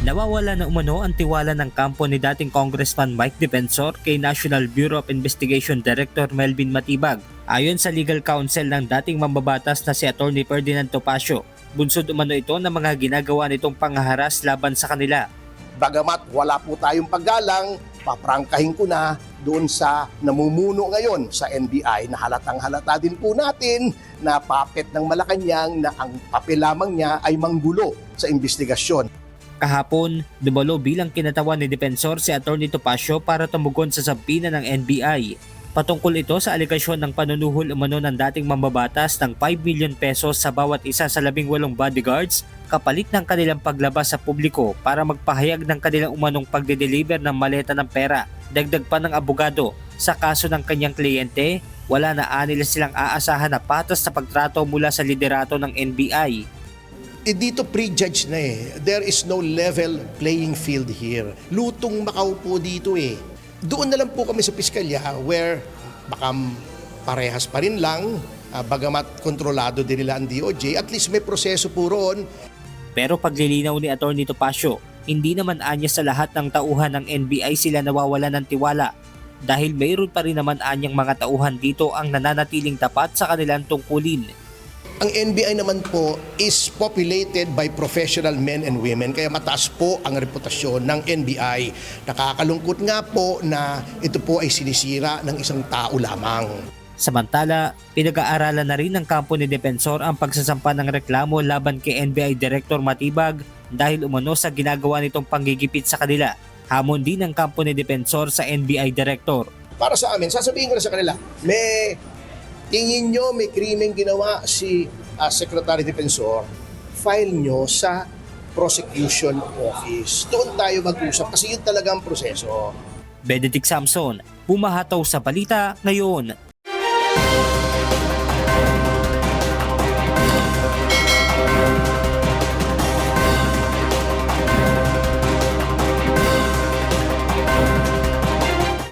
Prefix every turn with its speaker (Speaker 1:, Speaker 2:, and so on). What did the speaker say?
Speaker 1: Nawawala na umano ang tiwala ng kampo ni dating Congressman Mike Defensor kay National Bureau of Investigation Director Melvin Matibag. Ayon sa legal counsel ng dating mambabatas na si Atty. Ferdinand Topacio, bunsod umano ito ng mga ginagawa nitong panghaharas laban sa kanila.
Speaker 2: Bagamat wala po tayong paggalang, paprangkahin ko na doon sa namumuno ngayon sa NBI na halatang halata din po natin na puppet ng Malacanang na ang papel lamang niya ay manggulo sa investigasyon.
Speaker 1: Kahapon, dumalo bilang kinatawan ni Defensor si Atty. Topacio para tumugon sa sabina ng NBI. Patungkol ito sa alegasyon ng panunuhol umano ng dating mambabatas ng 5 million pesos sa bawat isa sa 18 bodyguards kapalit ng kanilang paglabas sa publiko para magpahayag ng kanilang umanong pagde-deliver ng maleta ng pera. Dagdag pa ng abogado, sa kaso ng kanyang kliyente, wala na anila silang aasahan na patas na pagtrato mula sa liderato ng NBI.
Speaker 3: Dito prejudge na eh. There is no level playing field here. Lutong Macau po dito eh. Doon na lang po kami sa piskalya where baka parehas pa rin lang, bagamat kontrolado din nila ang DOJ, at least may proseso po roon.
Speaker 1: Pero paglilinaw ni Atty. Topacio, hindi naman anya sa lahat ng tauhan ng NBI sila nawawala ng tiwala dahil mayroon pa rin naman anyang mga tauhan dito ang nananatiling tapat sa kanilang tungkulin.
Speaker 3: Ang NBI naman po is populated by professional men and women, kaya mataas po ang reputasyon ng NBI. Nakakalungkot nga po na ito po ay sinisira ng isang tao lamang.
Speaker 1: Samantala, pinag-aaralan na rin ng kampo ni Defensor ang pagsasampa ng reklamo laban kay NBI Director Matibag dahil umano sa ginagawa nitong panggigipit sa kanila. Hamon din ng kampo ni Defensor sa NBI Director.
Speaker 3: Para sa amin, sasabihin ko na sa kanila, tingin nyo may krimeng ginawa si Secretary Defensor, file nyo sa prosecution office. Doon tayo mag-usap kasi yun talaga ang proseso.
Speaker 1: Benedict Samson, pumahataw sa balita ngayon.